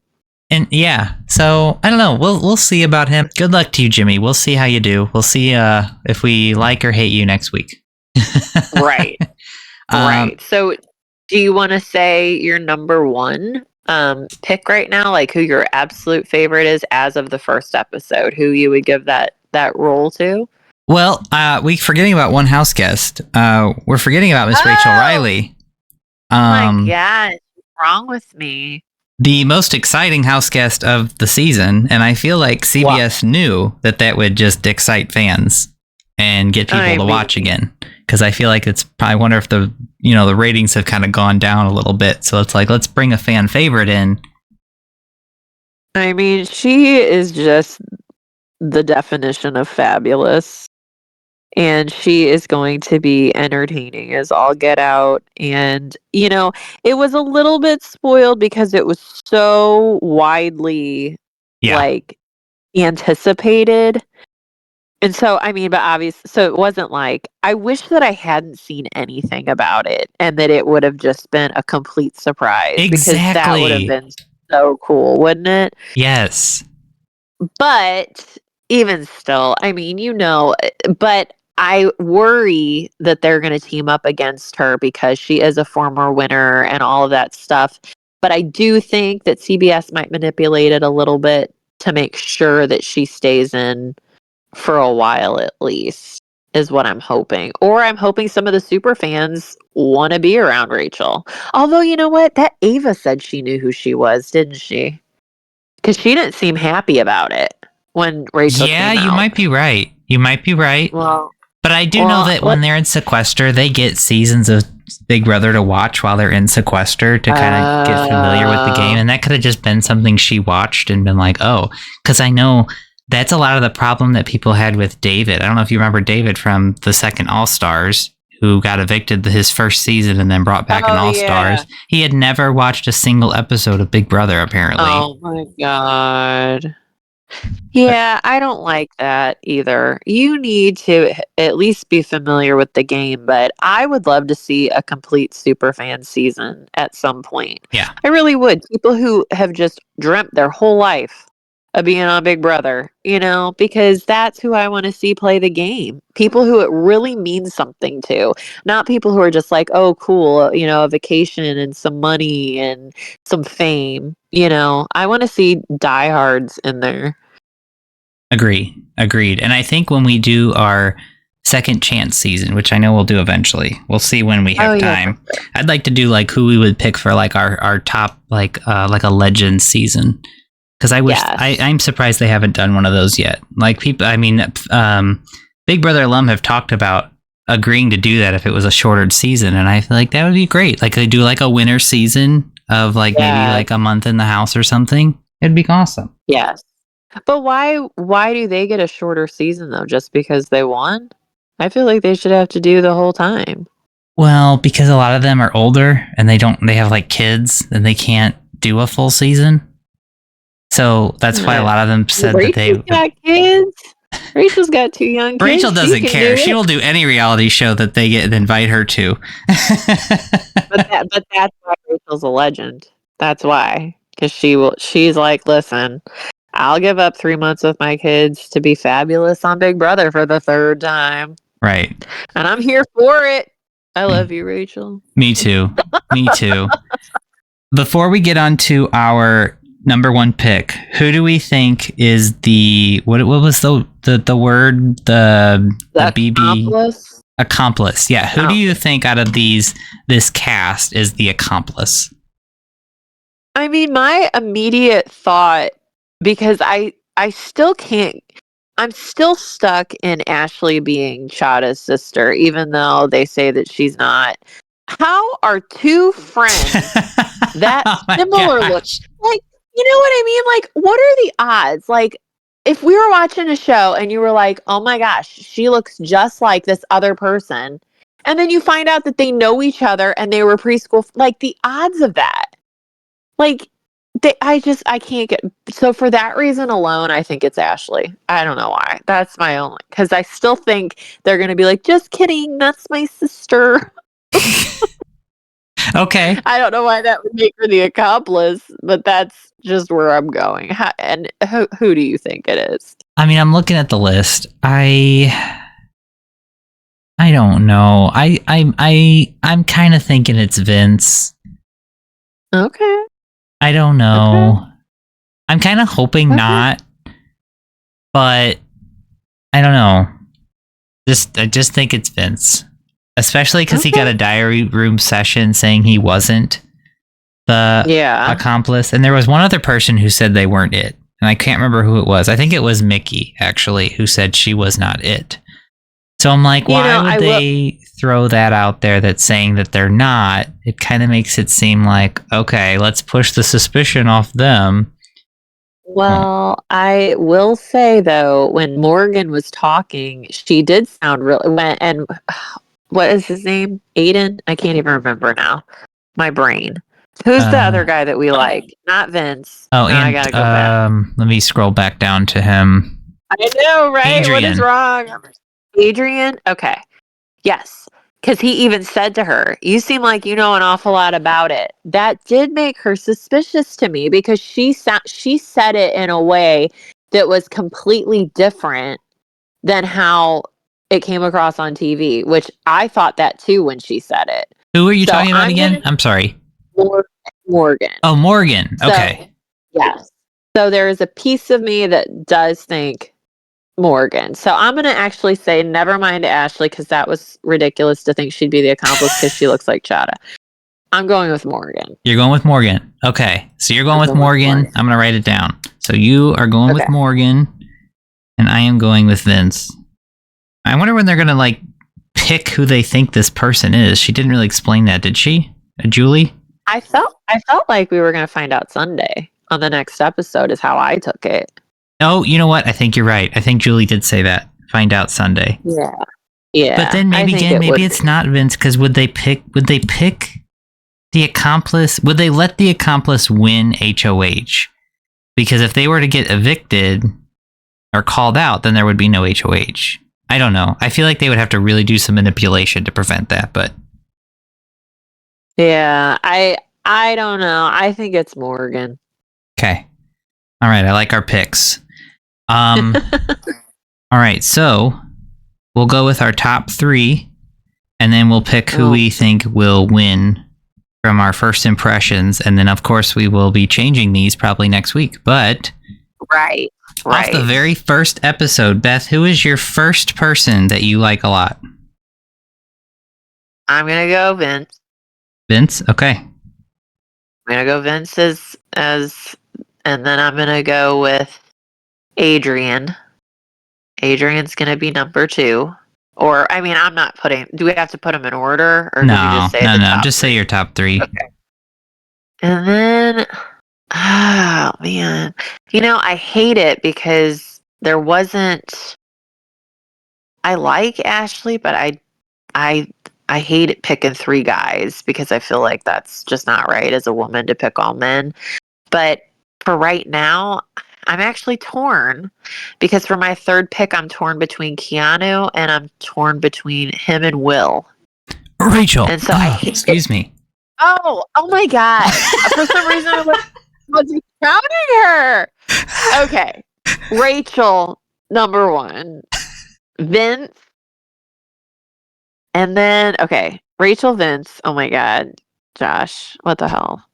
And yeah, so I don't know. We'll see about him. Good luck to you, Jimmy. We'll see how you do. We'll see if we like or hate you next week. Right. Right. So do you want to say your number one pick right now? Like who your absolute favorite is as of the first episode? Who you would give that role to? Well, we're forgetting about one house guest. We're forgetting about Miss Rachel Riley. Oh my God, what's wrong with me? The most exciting house guest of the season, and I feel like CBS knew that would just excite fans and get people to watch again. Because I feel like I wonder if the ratings have kind of gone down a little bit. So it's like, let's bring a fan favorite in. I mean, she is just the definition of fabulous. And she is going to be entertaining as all get out. And, it was a little bit spoiled because it was so widely, Yeah. like, anticipated. And so, I mean, but obviously, so it wasn't like, I wish that I hadn't seen anything about it and that it would have just been a complete surprise because that would have Exactly. been so cool, wouldn't it? Yes. But even still, I mean, but I worry that they're going to team up against her because she is a former winner and all of that stuff. But I do think that CBS might manipulate it a little bit to make sure that she stays in for a while at least, is what I'm hoping. Or I'm hoping some of the super fans want to be around Rachel. Although, you know what? That Ava said she knew who she was, didn't she? Because she didn't seem happy about it when Rachel Yeah, came you out. might be right. You might be right. Well, But I do know that when they're in sequester, they get seasons of Big Brother to watch while they're in sequester to kind of get familiar with the game. And that could have just been something she watched and been like, oh, because I know that's a lot of the problem that people had with David. I don't know if you remember David from the second All-Stars, who got evicted his first season and then brought back an All-Stars. Yeah. He had never watched a single episode of Big Brother, apparently. Oh my God. Yeah, I don't like that either. You need to at least be familiar with the game, but I would love to see a complete superfan season at some point. Yeah. I really would. People who have just dreamt their whole life of being on Big Brother, because that's who I want to see play the game. People who it really means something to, not people who are just like, oh, cool, a vacation and some money and some fame. I want to see diehards in there. Agreed. And I think when we do our second chance season, which I know we'll do eventually, we'll see when we have time. Yeah. I'd like to do like who we would pick for like our top like a legend season, because I wish I'm surprised they haven't done one of those yet. Like people, I mean, Big Brother alum have talked about agreeing to do that if it was a shorter season, and I feel like that would be great. Like they do like a winter season of like maybe like a month in the house or something. It'd be awesome. Yes. But why do they get a shorter season though? Just because they won? I feel like they should have to do the whole time. Well, because a lot of them are older and they have like kids and they can't do a full season. So that's why a lot of them said that they got kids. Rachel's got 2 young kids. Rachel doesn't care. She will do any reality show that they get and invite her to. but that's why Rachel's a legend. That's why. Because she's like, listen, I'll give up 3 months with my kids to be fabulous on Big Brother for the 3rd time. Right. And I'm here for it. I love you, Rachel. Me too. Me too. Before we get on to our number 1 pick, who do we think is the what was the word the BB accomplice? Yeah. Who do you think out of this cast is the accomplice? I mean, my immediate thought, because I still can't, I'm still stuck in Ashley being Chada's sister, even though they say that she's not. How are 2 friends that similar look? Like, you know what I mean? Like, what are the odds? Like, if we were watching a show and you were like, oh my gosh, she looks just like this other person, and then you find out that they know each other and they were preschool, like the odds of that. Like, I can't get, so for that reason alone, I think it's Ashley. I don't know why. That's my only, because I still think they're going to be like, just kidding, that's my sister. Okay. I don't know why that would make her the accomplice, but that's just where I'm going. And who do you think it is? I mean, I'm looking at the list. I don't know. I'm kind of thinking it's Vince. Okay. I don't know. Okay. I'm kind of hoping not, but I don't know. I just think it's Vince, especially because he got a diary room session saying he wasn't the accomplice, and there was one other person who said they weren't it, and I can't remember who it was. I think it was Mickey actually who said she was not it. So I'm like, why would they throw that out there that's saying that they're not? It kind of makes it seem like, okay, let's push the suspicion off them. Well, I will say though, when Morgan was talking, she did sound really. And what is his name? Aiden? I can't even remember now. My brain. Who's the other guy that we like? Not Vince. Oh, Now I and gotta go back. let me scroll back down to him. I know, right? What is Adrian. wrong? Adrian? Okay. Yes. Because he even said to her, "You seem like you know an awful lot about it." That did make her suspicious to me because she said it in a way that was completely different than how it came across on TV, which I thought that too when she said it. Who are you So talking about I'm again? gonna I'm sorry. Morgan. Oh, Morgan. So Okay. yes. So there is a piece of me that does think Morgan. So I'm going to actually say never mind Ashley because that was ridiculous to think she'd be the accomplice because she looks like Chada. I'm going with Morgan. You're going with Morgan. Okay. So you're going with Morgan. I'm going to write it down. So you are going with Morgan, and I am going with Vince. I wonder when they're going to, like, pick who they think this person is. She didn't really explain that, did she? Julie? I felt like we were going to find out Sunday on the next episode is how I took it. Oh, you know what? I think you're right. I think Julie did say that. Find out Sunday. Yeah. Yeah. But then maybe it's not Vince because would they pick the accomplice? Would they let the accomplice win HOH? Because if they were to get evicted or called out, then there would be no HOH. I don't know. I feel like they would have to really do some manipulation to prevent that, but yeah, I don't know. I think it's Morgan. okay. All right, I like our picks. All right, so we'll go with our top 3 and then we'll pick who we think will win from our first impressions, and then of course we will be changing these probably next week. But right. Off the very first episode, Beth, who is your first person that you like a lot? I'm gonna go Vince. Vince? Okay. I'm gonna go Vince as and then I'm gonna go with Adrian. Adrian's gonna be number 2. Or I mean, I'm not putting. Do we have to put them in order, or did you just say no? Just say your top 3. Okay. And then, oh man, I hate it because there wasn't. I like Ashley, but I hate it picking 3 guys because I feel like that's just not right as a woman to pick all men. But for right now, I'm actually torn because for my third pick, I'm torn between Keanu and I'm torn between him and Will. Rachel. And so I hate excuse me. Oh my God. For some reason, I wasn't counting her. Okay. Rachel, number 1. Vince. And then, okay. Rachel, Vince. Oh my God. Josh, what the hell?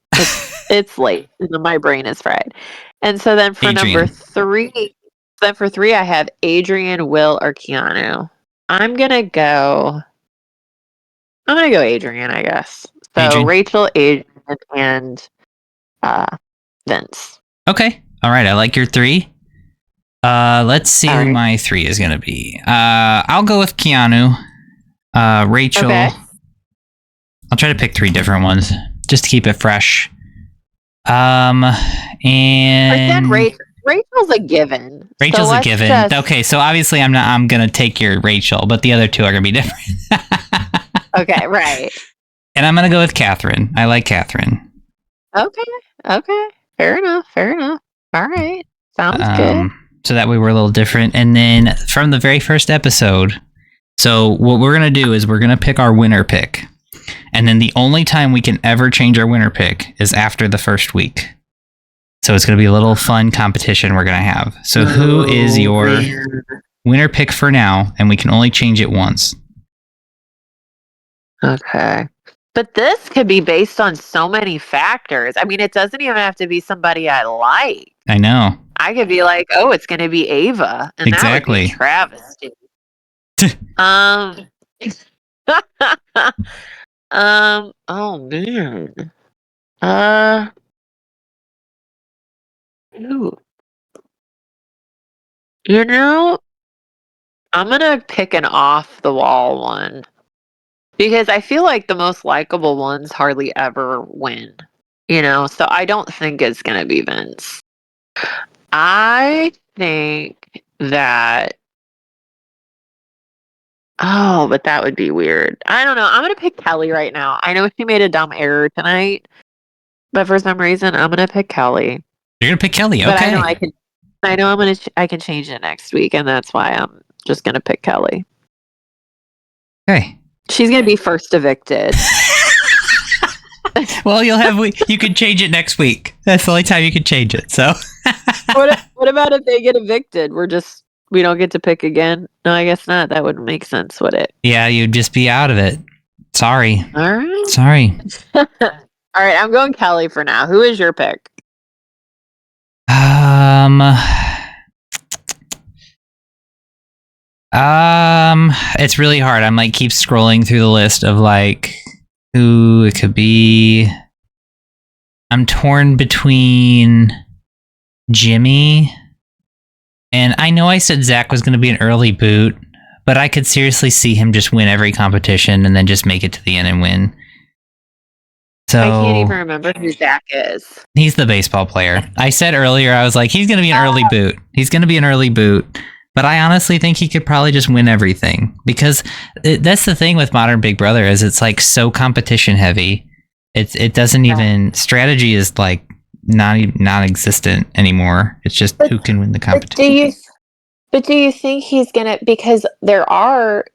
It's late. My brain is fried. And so then for number 3, I have Adrian, Will, or Keanu. I'm gonna go Adrian, I guess. So Adrian. Rachel, Adrian, and Vince. Okay. All right. I like your 3. Let's see who my 3 is gonna be. I'll go with Keanu. Rachel. Okay. I'll try to pick 3 different ones just to keep it fresh. And Rachel's a given. Rachel's a given. Okay, so obviously I'm gonna take your Rachel, but the other 2 are gonna be different. Okay, right. And I'm gonna go with Catherine. I like Catherine. Okay. Fair enough. All right. Sounds good. So that way we're a little different. And then from the very first episode, so what we're gonna do is we're gonna pick our winner pick. And then the only time we can ever change our winner pick is after the first week. So it's going to be a little fun competition we're going to have. So who is your winner pick for now? And we can only change it once. Okay. But this could be based on so many factors. I mean, it doesn't even have to be somebody I like. I know. I could be like, oh, it's going to be Ava. And exactly. That would be travesty. Oh man. Ooh. I'm gonna pick an off the wall one because I feel like the most likable ones hardly ever win. So I don't think it's gonna be Vince. I think that. Oh, but that would be weird. I don't know. I'm gonna pick Kelly right now. I know she made a dumb error tonight, but for some reason, I'm gonna pick Kelly. You're gonna pick Kelly, But I know okay? I can. I know I can change it next week, and that's why I'm just gonna pick Kelly. Okay. She's gonna be first evicted. Well, you can change it next week. That's the only time you can change it. So. What about if they get evicted? We don't get to pick again. No, I guess not. That wouldn't make sense, would it? Yeah, you'd just be out of it. Sorry. All right. Sorry. All right, I'm going Kelly for now. Who is your pick? It's really hard. I'm like keep scrolling through the list of like who it could be. I'm torn between Jimmy and I know I said Zach was going to be an early boot, but I could seriously see him just win every competition and then just make it to the end and win. So I can't even remember who Zach is. He's the baseball player. I said earlier, I was like, he's going to be an early boot. He's going to be an early boot. But I honestly think he could probably just win everything because that's the thing with modern Big Brother is it's like so competition heavy. It doesn't even strategy is like non-existent anymore. It's just who can win the competition. But do you think he's gonna? Because there are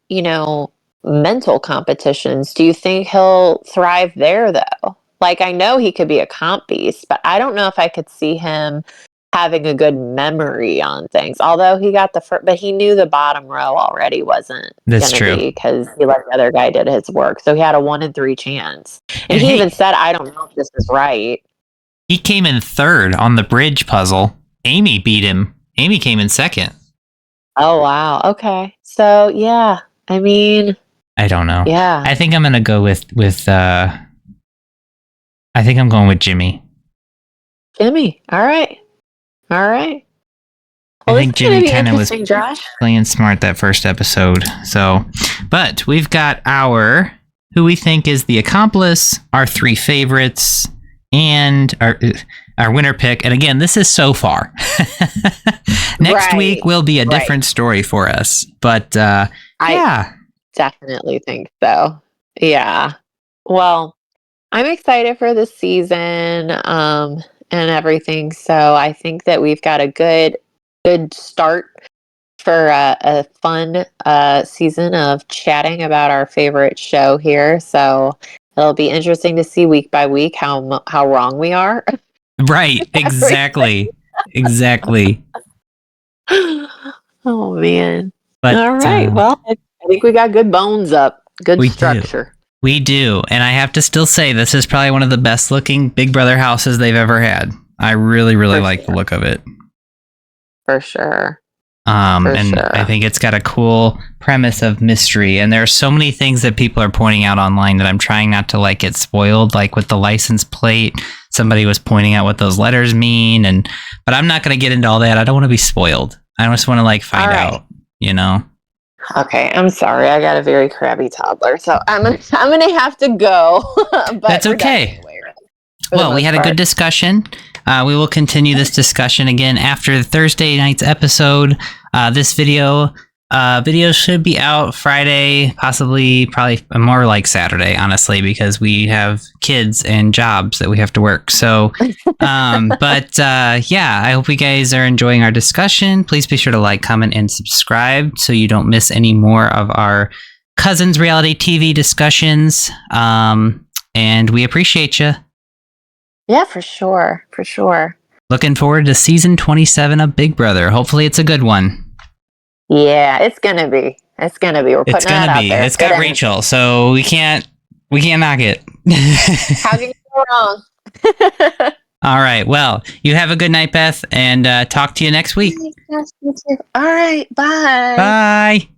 mental competitions. Do you think he'll thrive there though? Like I know he could be a comp beast, but I don't know if I could see him having a good memory on things. Although he got but he knew the bottom row already wasn't going to be because he let the other guy did his work. So he had a 1 in 3 chance. And he even said, I don't know if this is right. He came in third on the bridge puzzle. Amy beat him. Amy came in second. Oh, wow. Okay. So, yeah. I mean... I don't know. Yeah. I think I'm going to go with I think I'm going with Jimmy. Jimmy. All right. Well, I think Jimmy kind of was Josh. playing smart that first episode. So, but we've got who we think is the accomplice, our 3 favorites, and our winner pick. And again, this is so far. Next week will be a different story for us. But I definitely think so. Yeah. Well, I'm excited for the season. And everything. So I think that we've got a good start for a fun season of chatting about our favorite show here. So it'll be interesting to see week by week how wrong we are. Right. Exactly. Exactly. Oh man. But, all right. Well, I think we got good bones up. Good structure. We do. And I have to still say, this is probably one of the best looking Big Brother houses they've ever had. I really, really like the look of it. For sure. I think it's got a cool premise of mystery. And there are so many things that people are pointing out online that I'm trying not to like get spoiled. Like with the license plate, somebody was pointing out what those letters mean. But I'm not going to get into all that. I don't want to be spoiled. I just want to like find out, Okay, I'm sorry. I got a very crabby toddler, so I'm gonna have to go. But that's okay. Well, we had a good discussion. We will continue this discussion again after Thursday night's episode. This video should be out Friday, probably more like Saturday, honestly, because we have kids and jobs that we have to work. So, I hope you guys are enjoying our discussion. Please be sure to like, comment, and subscribe so you don't miss any more of our Cousins reality TV discussions. And we appreciate you. Yeah, for sure. Looking forward to season 27 of Big Brother. Hopefully it's a good one. Yeah, it's gonna be. We're putting that out there. It's got Rachel, so we can't knock it. How can you go wrong? All right. Well, you have a good night, Beth, and talk to you next week. Yes, you too. All right. Bye. Bye.